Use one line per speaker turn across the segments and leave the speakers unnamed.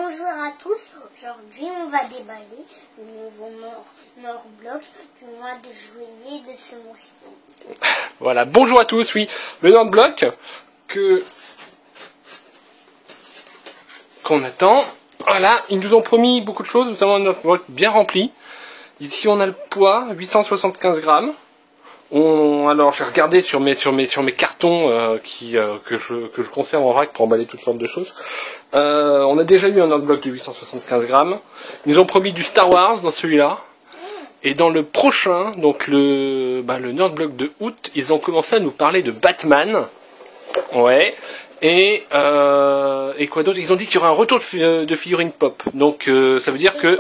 Bonjour à tous, aujourd'hui on va déballer le nouveau Nord-Block du mois de juillet de ce mois-ci.
Voilà, bonjour à tous, oui, le Nord-Block qu'on attend. Voilà, ils nous ont promis beaucoup de choses, notamment un Nord-Block bien rempli. Ici on a le poids, 875 grammes. Alors j'ai regardé sur mes cartons que je conserve en vrac pour emballer toutes sortes de choses. On a déjà eu un Nord-Block de 875 grammes. Ils nous ont promis du Star Wars dans celui-là. Et dans le prochain, donc le Nord-Block de août, ils ont commencé à nous parler de Batman. Ouais. Et quoi d'autre? Ils ont dit qu'il y aurait un retour de figurines pop. Donc ça veut dire que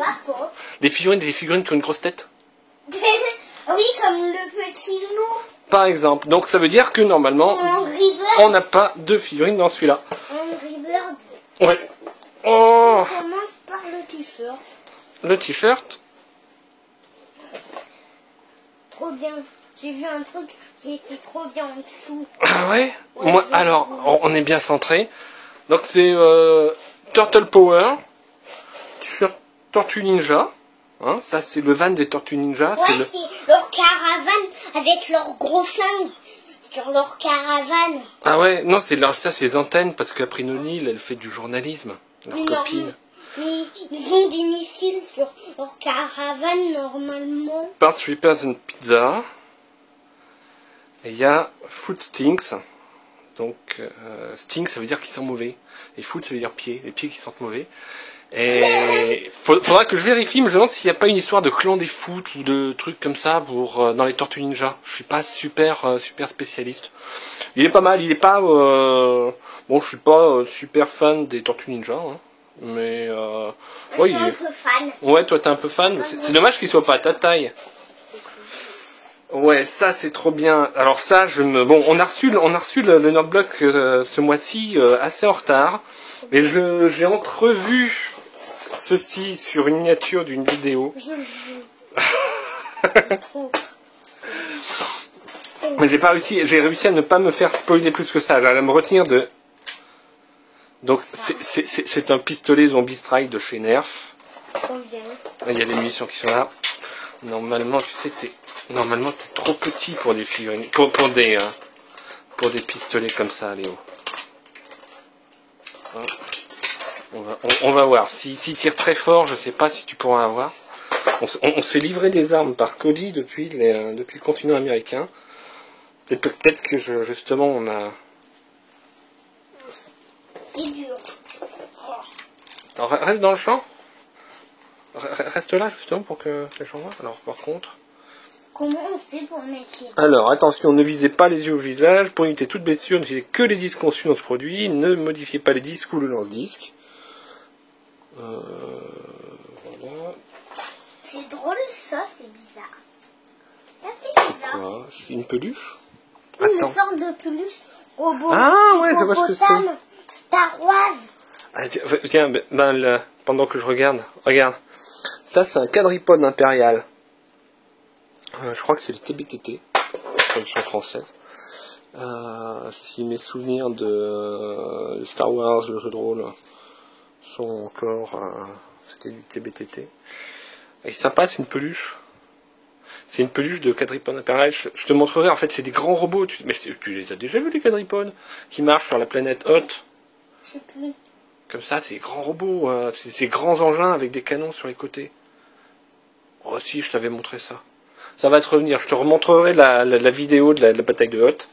des figurines qui ont une grosse tête.
Oui, comme le petit loup.
Par exemple. Donc ça veut dire que normalement, on n'a pas de figurines dans celui-là.
Angry Bird.
Ouais. Oh.
On commence par le t-shirt.
Le t-shirt.
Trop bien. J'ai vu un truc qui était trop bien en dessous.
Ah ouais. Moi, alors, on est bien centré. Donc c'est Turtle Power. T-shirt Tortue Ninja. Hein, ça c'est le van des Tortues Ninja.
Ouais, c'est leur caravane avec leurs gros flingues sur leur caravane.
Ah ouais, non, ça c'est les antennes, parce qu'April O'Neil, elle fait du journalisme. Leur copine.
Mais ils ont des missiles sur leur caravane normalement.
Parts Repairs and Pizza. Et il y a Foot Stinks. Donc, stink ça veut dire qu'ils sont mauvais. Et foot ça veut dire pied. Les pieds qui sentent mauvais. Et faudra que je vérifie, mais je me demande s'il n'y a pas une histoire de clan des foot ou de trucs comme ça dans les Tortues Ninja. Je suis pas super spécialiste. Il est pas mal, il est pas bon, je suis pas super fan des Tortues Ninja, hein, mais
je suis un peu fan.
Ouais, toi t'es un peu fan. C'est dommage qu'il soit pas à ta taille. Ouais, ça c'est trop bien. Alors ça, bon, on a reçu le Nord-Block ce mois-ci assez en retard, mais j'ai entrevu ceci sur une miniature d'une vidéo. Mais j'ai réussi à ne pas me faire spoiler plus que ça. J'allais me retenir de. Donc c'est un pistolet Zombie Strike de chez Nerf. Il y a les munitions qui sont là. Normalement, tu sais, t'es trop petit pour des figurines, pour des pistolets comme ça, Léo. Hein, on va voir. S'il tire très fort, je sais pas si tu pourras avoir. On se fait livrer des armes par colis depuis le continent américain. Peut-être que justement on a.
C'est dur.
Alors, reste dans le champ. Reste là justement pour que j'en vois. Alors par contre.
Comment on fait pour mettre les...
Alors attention, ne visez pas les yeux au visage. Pour éviter toute blessure, n'utilisez que les disques conçus dans ce produit. Ne modifiez pas les disques ou le lance-disque. Voilà.
C'est drôle ça, c'est bizarre. Ça c'est bizarre.
C'est une peluche.
Une sorte de peluche robot.
Ah ouais, je vois ce que c'est.
Star Wars.
Ah, tiens, pendant que je regarde. Ça c'est un quadripode impérial. Je crois que c'est le TBTT, traduction française. Si mes souvenirs de Star Wars, le jeu de rôle, sont encore... c'était du TBTT. Et c'est sympa, c'est une peluche. C'est une peluche de quadripode impérial. Je te montrerai, en fait, c'est des grands robots. Mais tu les as déjà vus, les quadripodes qui marchent sur la planète Hoth?
Je sais plus.
Comme ça, c'est des grands robots. C'est ces grands engins avec des canons sur les côtés. Oh si, je t'avais montré ça. Ça va te revenir. Je te remontrerai la vidéo de la bataille de Hoth.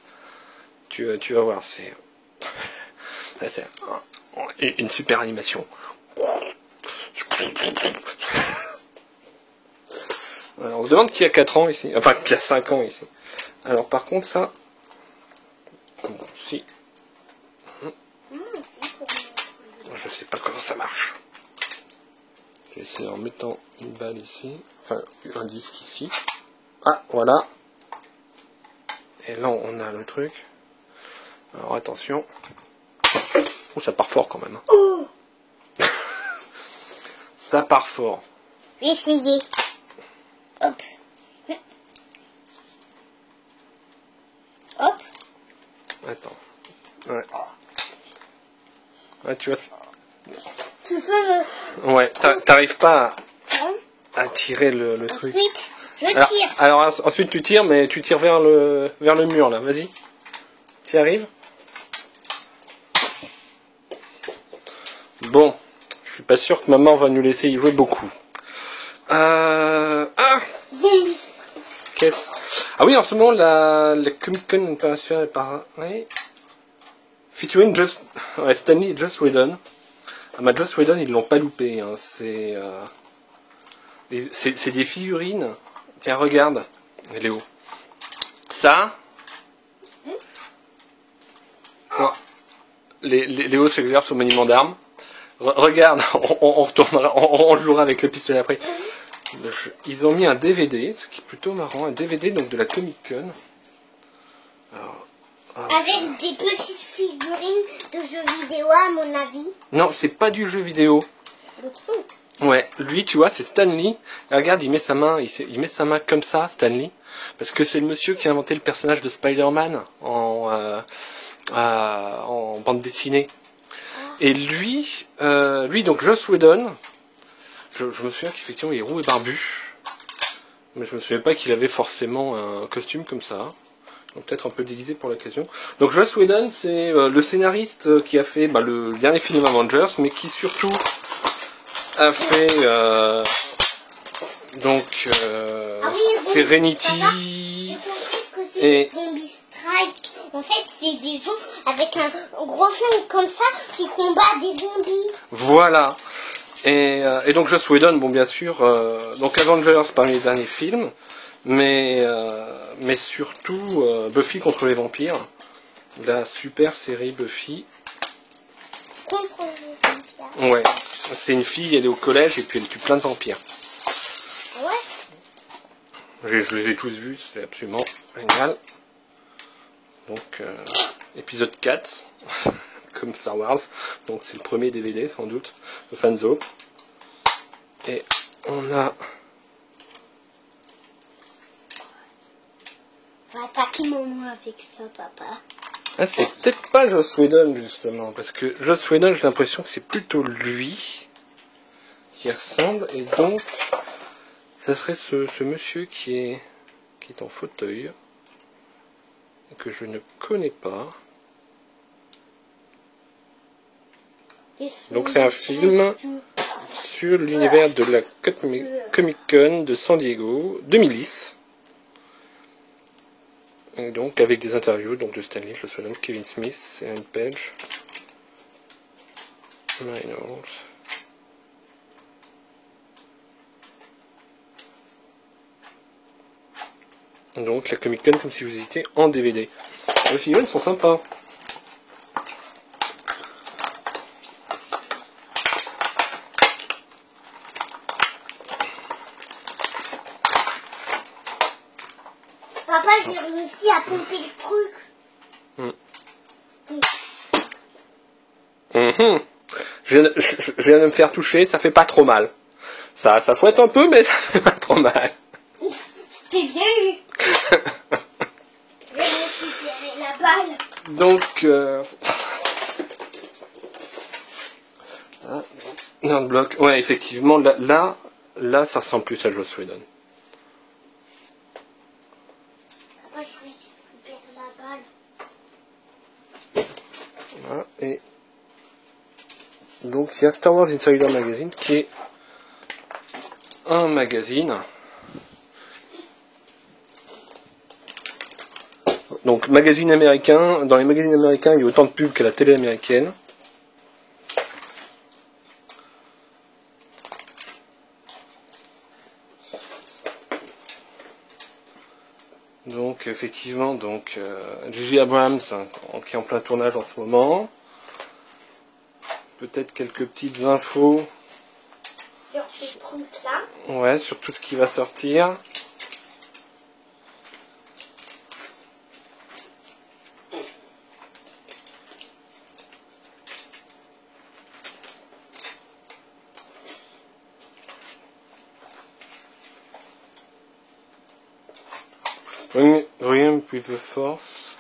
Tu vas voir. C'est une super animation. Alors, on se demande qui a 4 ans ici. Enfin, qui a 5 ans ici. Alors, par contre, ça... Bon, si... Je sais pas comment ça marche. Je vais essayer en mettant une balle ici. Enfin, un disque ici. Ah, voilà. Et là, on a le truc. Alors, attention. Oh, ça part fort quand même.
Oh.
Ça part fort.
Je vais essayer. Hop. Hop.
Attends. Ouais. Ouais, tu vois.
Tu peux me...
Ouais, t'arrives pas
Hein?
à tirer le truc.
Ensuite, je tire.
Alors ensuite tu tires, mais tu tires vers le mur là, vas-y. Tu y arrives? Bon, je suis pas sûr que maman va nous laisser y jouer beaucoup.
Zombies.
Qu'est-ce? Ah oui, en ce moment la Comic Con internationale pareil. Featuring Stanley et Joss Whedon. Ah bah Joss Whedon ils l'ont pas loupé, hein. C'est des figurines. Tiens regarde, Léo. Ça. Oh. Léo s'exerce au maniement d'armes. Regarde, on retournera, on jouera avec le pistolet après. Ils ont mis un DVD, ce qui est plutôt marrant, un DVD donc de la Comic Con.
Avec des petites figurines de jeux vidéo, à mon avis.
Non, c'est pas du jeu vidéo.
Le truc.
Ouais, lui, tu vois, c'est Stanley. Et regarde, il met sa main comme ça, Stanley, parce que c'est le monsieur qui a inventé le personnage de Spider-Man en bande dessinée. Et lui, donc Joss Whedon, je me souviens qu'effectivement il est roux et barbu, mais je me souviens pas qu'il avait forcément un costume comme ça. Donc peut-être un peu déguisé pour l'occasion. Donc Joss Whedon, c'est le scénariste qui a fait le dernier film Avengers, mais qui surtout a fait Serenity
et Zombie Strike. En fait, c'est des gens avec un gros flingue comme ça qui combattent des zombies.
Voilà. Et donc Joss Whedon, bon bien sûr, donc Avengers parmi les derniers films, mais surtout Buffy contre les vampires, la super série Buffy.
Contre les vampires.
Ouais, c'est une fille, elle est au collège et puis elle tue plein de vampires.
Ouais.
Je les ai tous vus, c'est absolument génial. Donc épisode 4, comme Star Wars, donc c'est le premier DVD sans doute, de Fanzo. Et on a...
On va attaquer maman avec ça, papa.
Ah, c'est peut-être pas Joss Whedon justement, parce que Joss Whedon, j'ai l'impression que c'est plutôt lui qui ressemble, et donc ça serait ce monsieur qui est en fauteuil, que je ne connais pas. Donc c'est un film sur l'univers de la Comic Con de San Diego 2010. Et donc avec des interviews donc de Stanley, Joss Whedon, Kevin Smith, Ellen Page, Reynolds. Donc la Comic Con comme si vous étiez en DVD. Les figurines sont sympas.
Papa, j'ai réussi à pomper le truc.
Je viens de me faire toucher, ça fait pas trop mal. Ça fouette un peu, mais ça fait pas trop mal.
C'était bien eu. Je vais récupérer la balle.
Donc, un bloc. Ouais, effectivement, là, ça ressemble plus à Joss Whedon.
Papa, je vais récupérer la balle.
Voilà, et donc il y a Star Wars Insider Magazine qui est un magazine. Donc magazine américain, dans les magazines américains il y a autant de pubs qu'à la télé américaine. Donc effectivement, donc J.J. Abrams hein, qui est en plein tournage en ce moment. Peut-être quelques petites infos.
Sur ces trucs-là.
Ouais, sur tout ce qui va sortir. Rien with the Force.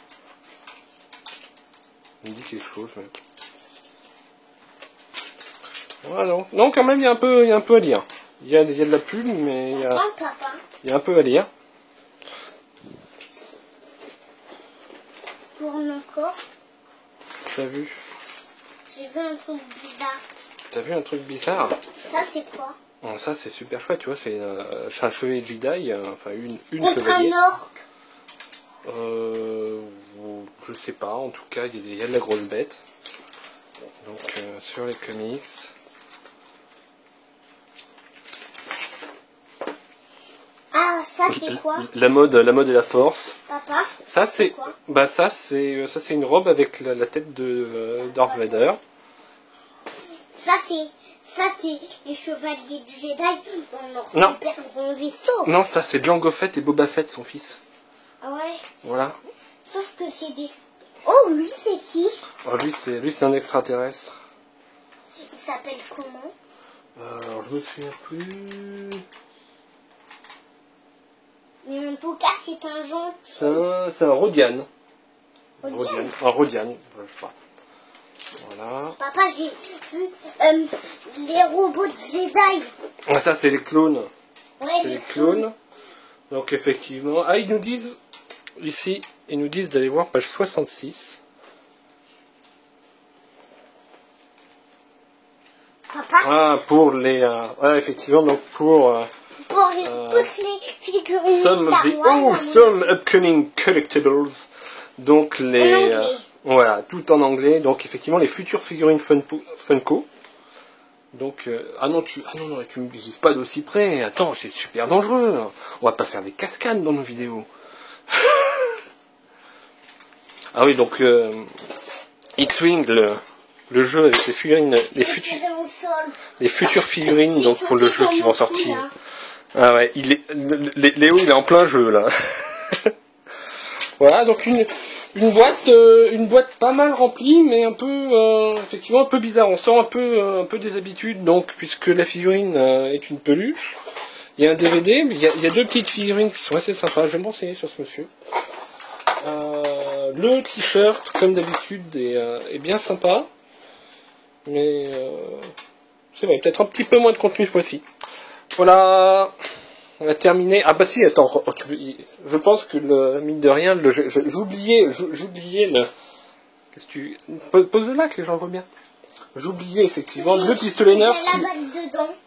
Il me dit qu'il est faux, ce mec. Voilà, non, quand même, il y a un peu à lire. Il y a de la pub, mais
Attends, papa.
il y a un peu à lire.
Tourne encore.
T'as vu?
J'ai vu un truc bizarre.
T'as vu un truc bizarre?
Ça, c'est quoi?
Oh, ça, c'est super chouette, tu vois, c'est un chevalier Jedi, enfin une
Contre
chevalier.
un orque.
Je sais pas, en tout cas, il y a de la grosse bête. Donc, sur les comics.
Ah, ça, c'est quoi?
La mode et la force.
Papa?
Ça, c'est
quoi?
bah ça c'est une robe avec la tête de Darth Vader.
Ça, c'est les chevaliers de Jedi dans leur
Non.
super grand vaisseau.
Non, ça c'est Jango Fett et Boba Fett, son fils.
Ah ouais?
Voilà.
Sauf que c'est des... Oh, lui, c'est qui?
Alors, lui c'est un extraterrestre.
Il s'appelle comment?
Alors je me souviens plus.
Mais en tout cas, c'est un gentil.
C'est un Rodian.
Rodian.
Un Rodian, je sais pas. Voilà.
Papa, j'ai vu les robots de Jedi.
Ah, ça c'est les clones.
Ouais,
C'est les clones. Donc effectivement. Ah, ils nous disent ici, ils nous disent d'aller voir page 66.
Papa,
Ah, pour les... ouais, effectivement, donc pour...
pour toutes les figurines
some
Star
of the
Wars.
awesome upcoming collectibles. Donc les...
En anglais.
voilà, tout en anglais. Donc effectivement, les futures figurines Funko. Donc... ah non, tu me dises pas d'aussi près. Attends, c'est super dangereux. On va pas faire des cascades dans nos vidéos. Ah oui, donc... X-Wing, le jeu avec les figurines... Les futures figurines donc pour le jeu qui vont sortir. Ah ouais, Léo il est en plein jeu là. Voilà, donc une boîte pas mal remplie, mais un peu effectivement un peu bizarre. On sent un peu des habitudes, donc puisque la figurine est une peluche. Il y a un DVD, mais il y a deux petites figurines qui sont assez sympas. Je vais me renseigner sur ce monsieur. Le t-shirt, comme d'habitude, est bien sympa, mais c'est vrai, peut-être un petit peu moins de contenu ce fois-ci. Voilà, on a terminé. Ah bah si, attends, je pense que mine de rien, j'oubliais le... Qu'est-ce que tu... Pose-le là que les gens voient bien. J'oubliais effectivement le pistolet neuf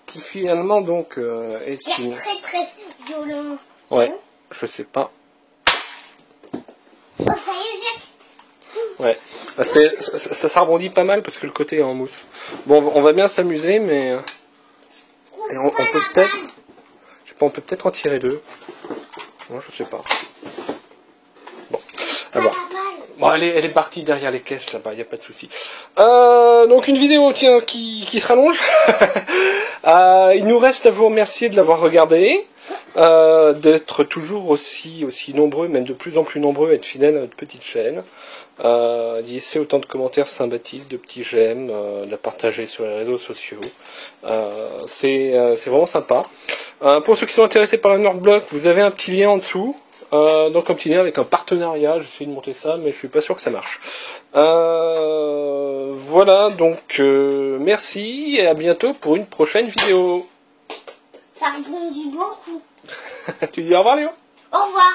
qui finalement donc est une...
très très violent.
Ouais, je sais pas.
Oh, ça y est,
Ouais, bah, ça rebondit pas mal parce que le côté est en mousse. Bon, on va bien s'amuser, mais... Et on peut peut-être... Je sais pas, on peut peut-être en tirer deux. Non, je sais pas. Bon. Ah bon. Bon, elle est partie derrière les caisses là-bas, y a pas de souci. Donc une vidéo, tiens, qui se rallonge. Il nous reste à vous remercier de l'avoir regardé. D'être toujours aussi nombreux, même de plus en plus nombreux, à être fidèles à notre petite chaîne. Laissez autant de commentaires sympathiques, de petits j'aime, de la partager sur les réseaux sociaux. C'est vraiment sympa. Pour ceux qui sont intéressés par la Nordblock, vous avez un petit lien en dessous. Donc un petit lien avec un partenariat. J'essaie de monter ça, mais je suis pas sûr que ça marche. Voilà, donc merci et à bientôt pour une prochaine vidéo.
Ça rebondit beaucoup.
Tu dis au revoir Léo?
Au revoir.